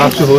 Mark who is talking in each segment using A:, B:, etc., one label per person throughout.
A: हिसाब से हो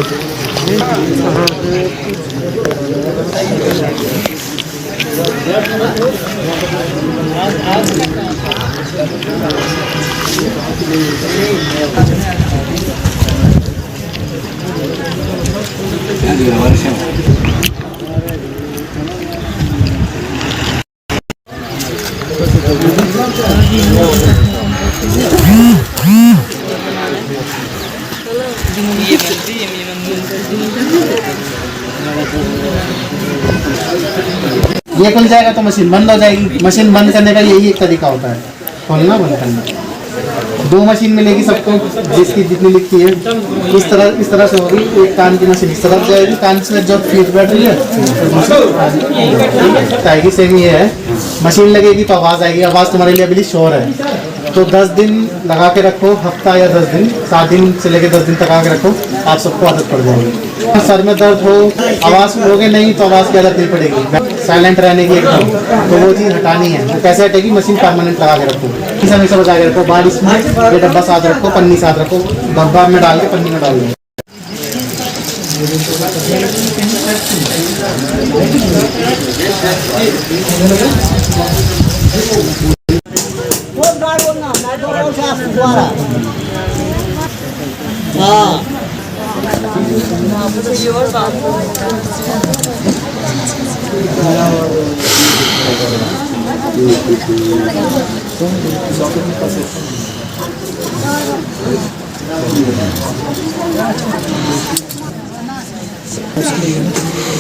B: ये खुल जाएगा तो मशीन बंद हो जाएगी। मशीन बंद करने का यही एक तरीका होता है, खोलना बंद करना। दो मशीन मिलेगी सबको, जिसकी जितनी लिखती है इस तरह से होगी। एक कान की मशीन इस तरफ जाएगी, कान से जो फीड बैटरी है आएगी। सेम ये है, मशीन लगेगी तो आवाज़ आएगी। आवाज़ तुम्हारे लिए अभी शोर है, तो 10 दिन लगा के रखो, हफ्ता या 10 दिन, 7 दिन से लेकर 10 दिन तक लगा के रखो, आप सबको आदत पड़ जाएगी। सर में दर्द हो, आवाज़ सुनोगे नहीं तो आवाज़ की आदत नहीं पड़ेगी, साइलेंट रहने की एकदम, तो वो चीज़ हटानी है। तो कैसे हटेगी? मशीन परमानेंट लगा के रखो, हमेशा बजा के रखो। बारिश में ये डब्बा साथ रखो, पन्नी साथ रखो, डब्बा में डाल के पन्नी में डाल दो।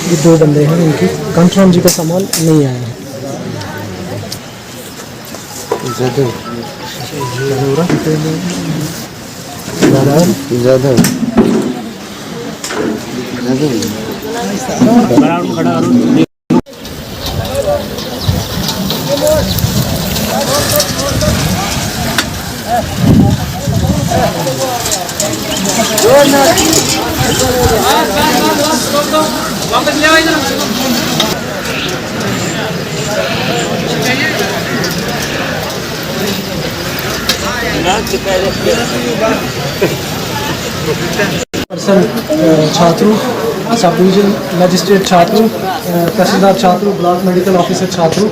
C: ये 2 बंदे हैं, इनकी कंफर्म जी का सामान नहीं आया है। छात्रों, सब डिवीजन मजिस्ट्रेट छात्रों, तहसीलदार छात्रों, ब्लॉक मेडिकल ऑफिसर छात्रों,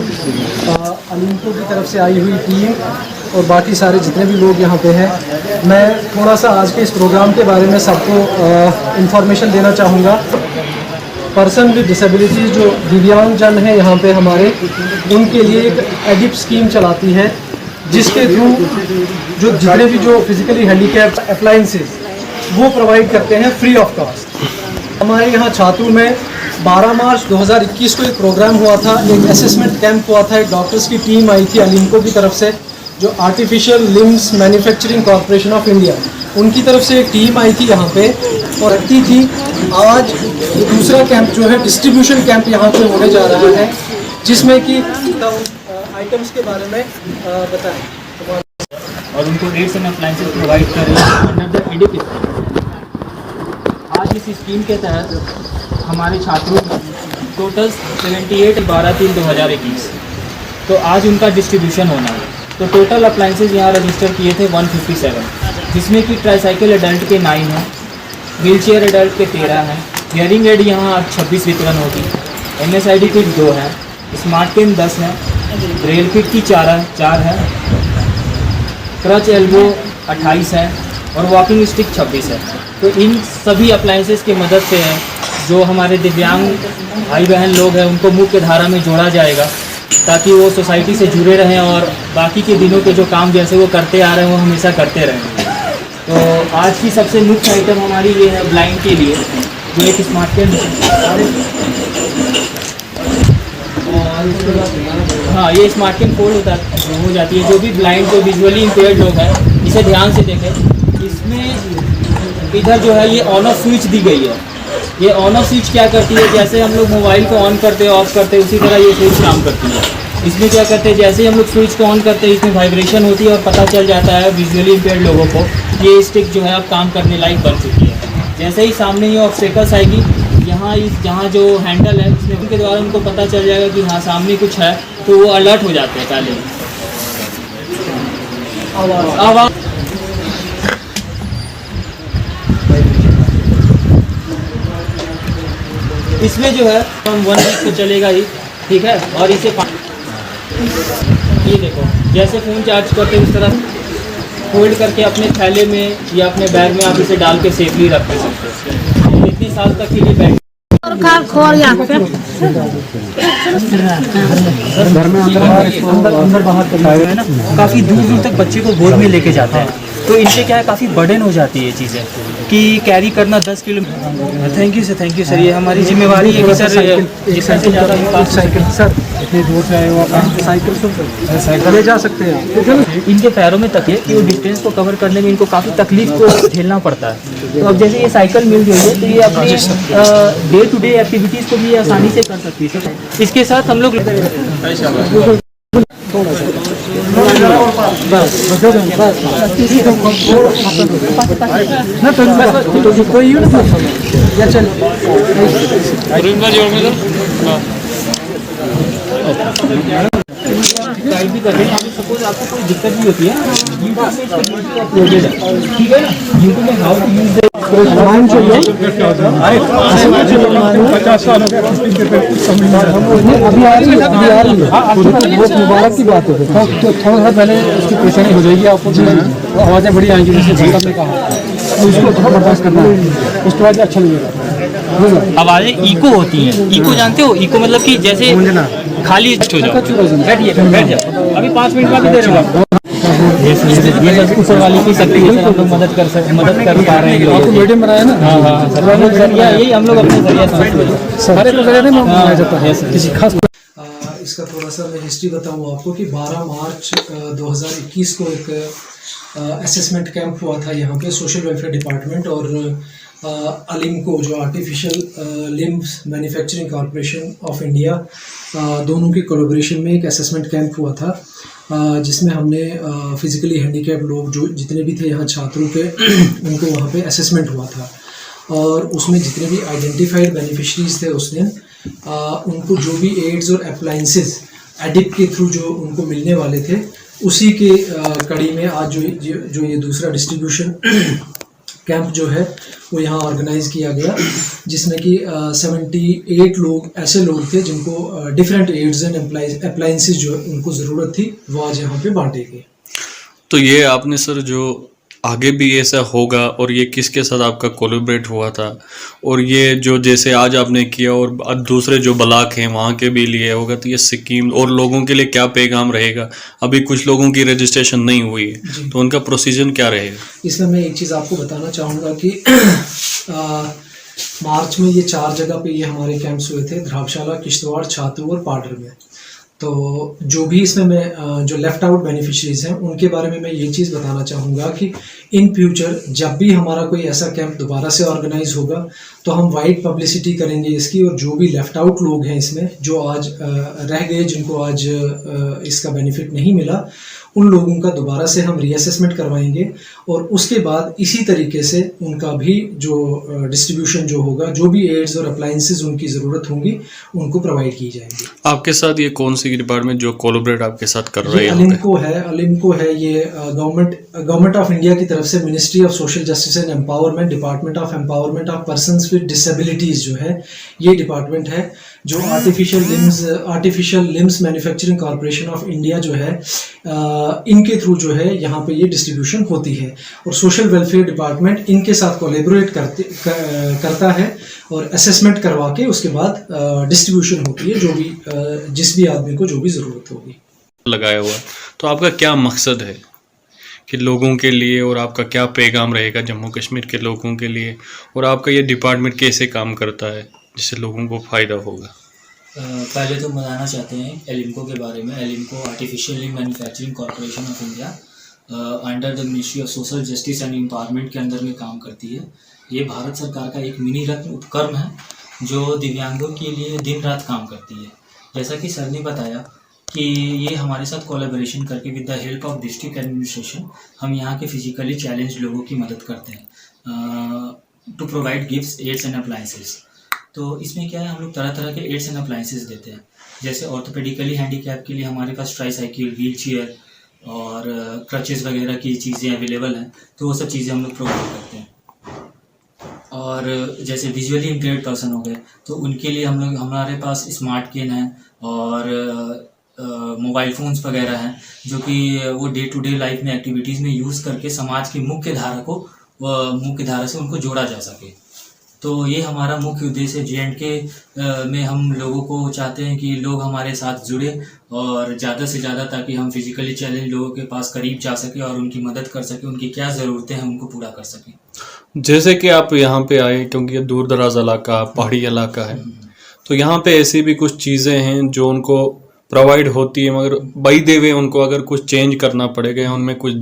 C: अलीमपुर की तरफ से आई हुई टीम और बाकी सारे जितने भी लोग यहाँ पे हैं, मैं थोड़ा सा आज के इस प्रोग्राम के बारे में सबको इंफॉर्मेशन देना चाहूँगा। पर्सन विद डिसेबिलिटी जो दिव्यांगजन हैं यहाँ पे हमारे, उनके लिए एक एडिप स्कीम चलाती है, जिसके थ्रू जो जितने भी जो फिजिकली हैंडीकैप अप्लायंसेस वो प्रोवाइड करते हैं फ्री ऑफ कॉस्ट। हमारे यहाँ छात्रों में 12 मार्च 2021 को एक प्रोग्राम हुआ था, एक असेसमेंट कैंप हुआ था। एक डॉक्टर्स की टीम आई थी अलिम्को की तरफ से, जो artificial limbs manufacturing corporation of India, उनकी तरफ से एक टीम आई थी यहाँ पे और रखती थी। आज दूसरा कैंप जो है डिस्ट्रीब्यूशन कैंप यहाँ पे होने जा रहा है, जिसमें कि आइटम्स के बारे में बताएं
D: और उनको एड्स एंड अप्लायंसेस प्रोवाइड कर रहे हैं अंडर द एडिप स्कीम। आज इस स्कीम के तहत हमारे छात्रों टोटल 78 12/3/2021, तो आज उनका डिस्ट्रीब्यूशन होना है। तो टोटल अप्लायंसेस यहाँ रजिस्टर किए थे 157, जिसमें कि ट्राईसाइकिल एडल्ट के 9 हैं, व्हील चेयर एडल्ट के 13 हैं, हियरिंग एड यहाँ 26 वितरण होगी, MSID किट 2 है, स्मार्ट पेन 10 है, ब्रेल किट की 4 है, क्रच एल्बो 28 है और वॉकिंग स्टिक 26 है। तो इन सभी अप्लायंसेस की मदद से है जो हमारे दिव्यांग भाई बहन लोग हैं उनको मुख्य धारा में जोड़ा जाएगा, ताकि वो सोसाइटी से जुड़े रहें और बाकी के दिनों के जो काम जैसे वो करते आ रहे हैं वो हमेशा करते रहें। तो आज की सबसे मुख्य आइटम हमारी ये है ब्लाइंड के लिए, जो एक स्मार्ट पेन हाँ, ये स्मार्ट पेन फोल्ड हो जाती है। जो भी ब्लाइंड जो विजुअली इम्पेयर्ड लोग हैं इसे ध्यान से देखें। इसमें इधर जो है ये ऑन ऑफ स्विच दी गई है। ये ऑन ऑफ स्विच क्या करती है, जैसे हम लोग मोबाइल को ऑन करते हैं ऑफ करते हैं, उसी तरह ये स्विच काम करती है। इसमें क्या करते हैं, जैसे ही हम लोग स्विच को ऑन करते हैं इसमें वाइब्रेशन होती है और पता चल जाता है विजुअली इम्पेयर्ड लोगों को ये स्टिक जो है अब काम करने लायक बन चुकी है। जैसे ही सामने ये ऑब्स्टेकल्स आएगी, यहाँ इस जहाँ जो हैंडल है उसमें उनके द्वारा उनको पता चल जाएगा कि हाँ सामने कुछ है, तो वो अलर्ट हो जाते हैं। पहले आवाज़ इसमें जो है हम 1 वीक तो चलेगा ही, ठीक है। और इसे ये देखो जैसे फ़ोन चार्ज करते हैं उस तरह फोल्ड करके अपने थैले में या अपने बैग में आप इसे डाल के सेफली रख सकते हो। इतने साल तक के लिए बैग अंदर बाहर है ना, काफ़ी दूर दूर तक बच्चे को गोद में लेके जाते हैं, तो इनसे क्या है काफ़ी बर्डन हो जाती है ये चीज़ें कि कैरी करना 10 किलोमीटर। थैंक यू सर, ये हमारी जिम्मेवारी है कि सर जितना से ज़्यादा
C: साइकिल सर इतनी दूर से आए हो आप, साइकिल ले जा सकते हैं।
D: इनके पैरों में तक है कि वो डिस्टेंस को कवर करने में इनको काफ़ी तकलीफ को झेलना पड़ता है। तो अब जैसे ये साइकिल मिल गई है तो ये अपनी डे टू डे एक्टिविटीज़ को भी आसानी से कर सकती है। इसके साथ हम लोग गाइड भी कर रहे हैं। सपोज आपको कोई दिक्कत भी होती है ठीक है ना, यूट्यूब में हाउ टू यूज
C: मुबारक की बात है, तो थोड़ा पहले उसकी परेशानी हो जाएगी, आपको आवाज़ें बड़ी आएंगी, जैसे भाई ने कहा, तो उसको थोड़ा बर्दाश्त करना है, उसके बाद अच्छा लगेगा।
D: आवाज़ें इको होती हैं। इको जानते हो, इको मतलब कि जैसे खाली हो जाओ, बैठ जाओ, अभी 5 मिनट बाद दे रहे हो। ये ऊपर वाली की शक्ति है, हम लोग मदद कर पा रहे हैं।
C: आपको मीडियम बनाया ना,
D: हाँ जरिया यही हम लोग अपने जरिया
C: सारे को जरिया नहीं बनाया जाता है किसी खास। इसका थोड़ा सा मैं हिस्ट्री बताऊँ आपको कि 12 मार्च 2021 को एक असेसमेंट कैंप हुआ था यहाँ पे सोशल वेलफेयर डिपार्टमेंट और अलिम्को जो artificial limbs manufacturing corporation of India दोनों की कोलैबोरेशन में एक असेसमेंट कैंप हुआ था, जिसमें हमने फिज़िकली हैंडीकैप लोग जो जितने भी थे यहाँ छात्रों के उनको वहाँ पे असेसमेंट हुआ था। और उसमें जितने भी आइडेंटिफाइड बेनिफिशरीज थे उस दिन उनको जो भी एड्स और अप्लाइंसेस एडिप के थ्रू जो उनको मिलने वाले थे उसी के कड़ी में आज जो ये दूसरा डिस्ट्रीब्यूशन कैंप जो है वो यहाँ ऑर्गेनाइज़ किया गया, जिसमें कि 78 लोग ऐसे लोग थे जिनको डिफरेंट एड्स एंड अप्लाइंसेस जो उनको ज़रूरत थी वो आज यहाँ पे बांटे गए।
A: तो ये आपने सर जो आगे भी ऐसा होगा और ये किसके साथ आपका कोलैबोरेट हुआ था, और ये जो जैसे आज आपने किया और दूसरे जो ब्लॉक हैं वहाँ के भी लिए होगा, तो ये स्कीम और लोगों के लिए क्या पैगाम रहेगा? अभी कुछ लोगों की रजिस्ट्रेशन नहीं हुई है तो उनका प्रोसीजर क्या रहेगा?
C: इसमें मैं एक चीज़ आपको बताना चाहूँगा कि मार्च में ये 4 जगह पे ये हमारे कैंप्स हुए थे, धराबशाला, किश्तवाड़, छात्र और पाडर में। तो जो भी इसमें मैं जो लेफ्ट आउट बेनिफिशरीज हैं उनके बारे में मैं ये चीज़ बताना चाहूँगा कि इन फ्यूचर जब भी हमारा कोई ऐसा कैंप दोबारा से ऑर्गेनाइज होगा तो हम वाइड पब्लिसिटी करेंगे इसकी, और जो भी लेफ्ट आउट लोग हैं इसमें जो आज रह गए, जिनको आज इसका बेनिफिट नहीं मिला, उन लोगों का दोबारा से हम रीअसेसमेंट करवाएंगे और उसके बाद इसी तरीके से उनका भी जो डिस्ट्रीब्यूशन जो होगा, जो भी एड्स और अप्लाइंसेस उनकी ज़रूरत होंगी उनको प्रोवाइड की जाएंगी।
A: आपके साथ ये कौन सी डिपार्टमेंट जो कोलैबोरेट आपके साथ कर रही है?
C: अलिम्को है ये गवर्नमेंट ऑफ इंडिया की तरफ से ministry of social justice and empowerment, department of persons with disabilities जो है ये डिपार्टमेंट है। जो artificial limbs manufacturing corporation of India जो है इनके थ्रू जो है यहाँ पे ये डिस्ट्रीब्यूशन होती है, और सोशल वेलफेयर डिपार्टमेंट इनके साथ कोलैबोरेट करता है और असेसमेंट करवा के उसके बाद डिस्ट्रीब्यूशन होती है जो भी जिस भी आदमी को जो भी ज़रूरत होगी।
A: लगाया हुआ तो आपका क्या मकसद है कि लोगों के लिए, और आपका क्या पैगाम रहेगा जम्मू कश्मीर के लोगों के लिए, और आपका ये डिपार्टमेंट कैसे काम करता है जिससे लोगों को फ़ायदा होगा?
D: पहले तो बताना चाहते हैं एलिम्को के बारे में। ALIMCO artificial limbs manufacturing corporation of India under the ministry of social justice and empowerment के अंदर में काम करती है। ये भारत सरकार का एक मिनी रत्न उपक्रम है जो दिव्यांगों के लिए दिन रात काम करती है। जैसा कि सर ने बताया कि ये हमारे साथ कोलैबोरेशन करके with the help of district administration हम यहाँ के फिजिकली चैलेंज लोगों की मदद करते हैं to provide gifts, aids and appliances. तो इसमें क्या है, हम लोग तरह तरह के एड्स एंड अप्लाइंसेस देते हैं। जैसे ऑर्थोपेडिकली हैंडीकैप के लिए हमारे पास ट्राईसाइकिल, व्हील चेयर और क्रचेस वगैरह की चीज़ें अवेलेबल हैं, तो वो सब चीज़ें हम लोग प्रोवाइड करते हैं।
E: और जैसे विजुअली इम्पेयर्ड पर्सन हो गए तो उनके लिए हमारे पास स्मार्ट केन है और मोबाइल फ़ोन्स वगैरह हैं जो कि वो डे टू डे लाइफ में एक्टिविटीज़ में यूज़ करके समाज की मुख्य धारा से उनको जोड़ा जा सके। तो ये हमारा मुख्य उद्देश्य है। J&K में हम लोगों को चाहते हैं कि लोग हमारे साथ जुड़े और ज़्यादा से ज़्यादा, ताकि हम फिजिकली चैलेंज लोगों के पास करीब जा सके और उनकी मदद कर सके, उनकी क्या ज़रूरतें हैं उनको पूरा कर सकें।
A: जैसे कि आप यहाँ पे आए, क्योंकि ये दूर दराज इलाका, पहाड़ी इलाका है, तो यहाँ पे ऐसी भी कुछ चीज़ें हैं जो उनको प्रोवाइड होती है, मगर बाई द वे उनको अगर कुछ चेंज करना पड़ेगा या उनमें कुछ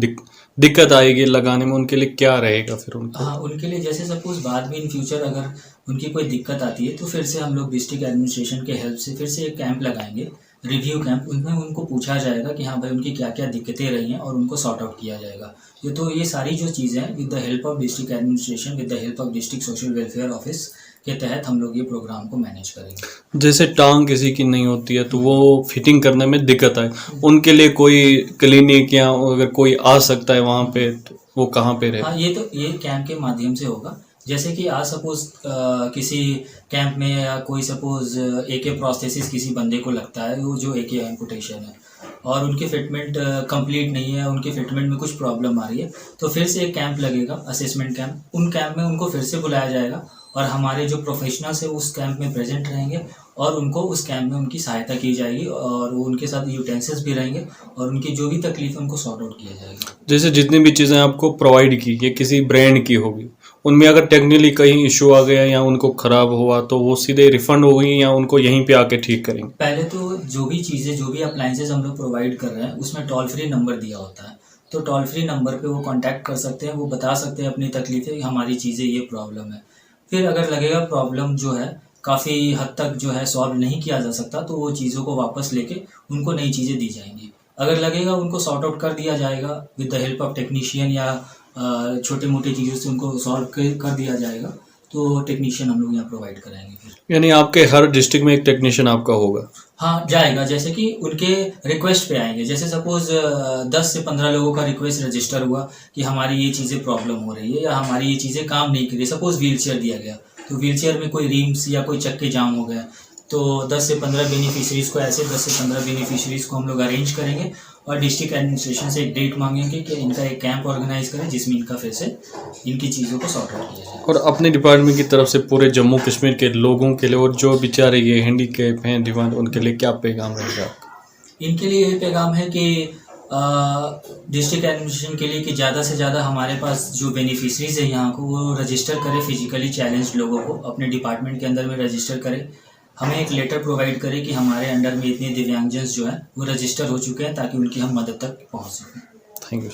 A: दिक्कत आएगी लगाने में, उनके लिए क्या रहेगा फिर उनको?
E: हाँ, उनके लिए जैसे सपोज बाद में इन फ्यूचर अगर उनकी कोई दिक्कत आती है तो फिर से हम लोग डिस्ट्रिक्ट एडमिनिस्ट्रेशन के हेल्प से फिर से एक कैंप लगाएंगे, रिव्यू कैंप। उनमें उनको पूछा जाएगा कि हाँ भाई उनकी क्या क्या दिक्कतें रही हैं और उनको सॉर्ट आउट किया जाएगा। ये सारी जो चीज़ें हैं with the help of district administration, with the help of district social welfare office के तहत हम लोग ये प्रोग्राम को मैनेज करेंगे।
A: जैसे टांग किसी की नहीं होती है तो वो फिटिंग करने में दिक्कत आए, उनके लिए कोई क्लिनिक या अगर कोई आ सकता है वहाँ पे तो वो कहाँ पे रहे?
E: हाँ, ये कैंप के माध्यम से होगा। जैसे कि आज सपोज किसी कैंप में या कोई सपोज AK प्रोस्थेसिस किसी बंदे को लगता है, वो जो AK एम्पुटेशन है और उनकी फिटमेंट कंप्लीट नहीं है, उनके फिटमेंट में कुछ प्रॉब्लम आ रही है, तो फिर से एक कैंप लगेगा, असेसमेंट कैंप। उन कैंप में उनको फिर से बुलाया जाएगा और हमारे जो प्रोफेशनल्स है उस कैंप में प्रेजेंट रहेंगे और उनको उस कैंप में उनकी सहायता की जाएगी और वो उनके साथ यूटेंसिल्स भी रहेंगे और उनकी जो भी तकलीफ है उनको सॉर्ट आउट किया जाएगा।
A: जैसे जितनी भी चीज़ें आपको प्रोवाइड की, ये किसी ब्रांड की होगी, उनमें अगर टेक्निकली कहीं इशू आ गया या उनको ख़राब हुआ तो वो सीधे रिफंड होगी या उनको यहीं पे आके ठीक करेंगे?
E: पहले तो जो भी चीज़ें, जो भी अप्लायंसेज हम लोग प्रोवाइड कर रहे हैं उसमें टोल फ्री नंबर दिया होता है, तो टोल फ्री नंबर पे वो कांटेक्ट कर सकते हैं, वो बता सकते हैं अपनी तकलीफ़ें, हमारी चीज़ें ये प्रॉब्लम है। फिर अगर लगेगा प्रॉब्लम जो है काफ़ी हद तक जो है सॉल्व नहीं किया जा सकता तो वो चीज़ों को वापस लेके उनको नई चीज़ें दी जाएंगी। अगर लगेगा उनको सॉर्ट आउट कर दिया जाएगा with the help of technician या छोटे मोटे चीज़ों से उनको सॉल्व कर दिया जाएगा, तो टेक्नीशियन हम लोग यहाँ प्रोवाइड कराएंगे फिर।
A: यानी आपके हर डिस्ट्रिक्ट में एक टेक्नीशियन आपका होगा?
E: हाँ, जाएगा। जैसे कि उनके रिक्वेस्ट पे आएंगे, जैसे सपोज 10 से 15 लोगों का रिक्वेस्ट रजिस्टर हुआ कि हमारी ये चीज़ें प्रॉब्लम हो रही है या हमारी ये चीज़ें काम नहीं कर रही। सपोज व्हील चेयर दिया गया तो व्हील चेयर में कोई रिम्स या कोई चक्के जाम हो गया, तो 10 से 15 बेनिफिशरीज़ को, ऐसे 10 से 15 बेनिफिशरीज़ को हम लोग अरेंज करेंगे और डिस्ट्रिक्ट एडमिनिस्ट्रेशन से एक डेट मांगेंगे कि इनका एक कैंप ऑर्गेनाइज करें जिसमें इनका फिर से इनकी चीज़ों को सॉर्ट आउट किया जाए।
A: और अपने डिपार्टमेंट की तरफ से पूरे जम्मू कश्मीर के लोगों के लिए और जो बेचारे ये हैंडीकैप हैं, दिव्यांग, उनके लिए क्या पैगाम रहेगा आपका?
E: इनके लिए ये पैगाम है कि डिस्ट्रिक्ट एडमिनिस्ट्रेशन के लिए कि ज़्यादा से ज़्यादा हमारे पास जो बेनिफिशरीज़ है यहाँ को वो रजिस्टर करें, फिजिकली चैलेंज लोगों को अपने डिपार्टमेंट के अंदर में रजिस्टर करें। हमें एक लेटर प्रोवाइड करें कि हमारे अंडर में इतने दिव्यांगजन जो हैं वो रजिस्टर हो चुके हैं ताकि उनकी हम मदद तक पहुँच सकें।
A: Thank you.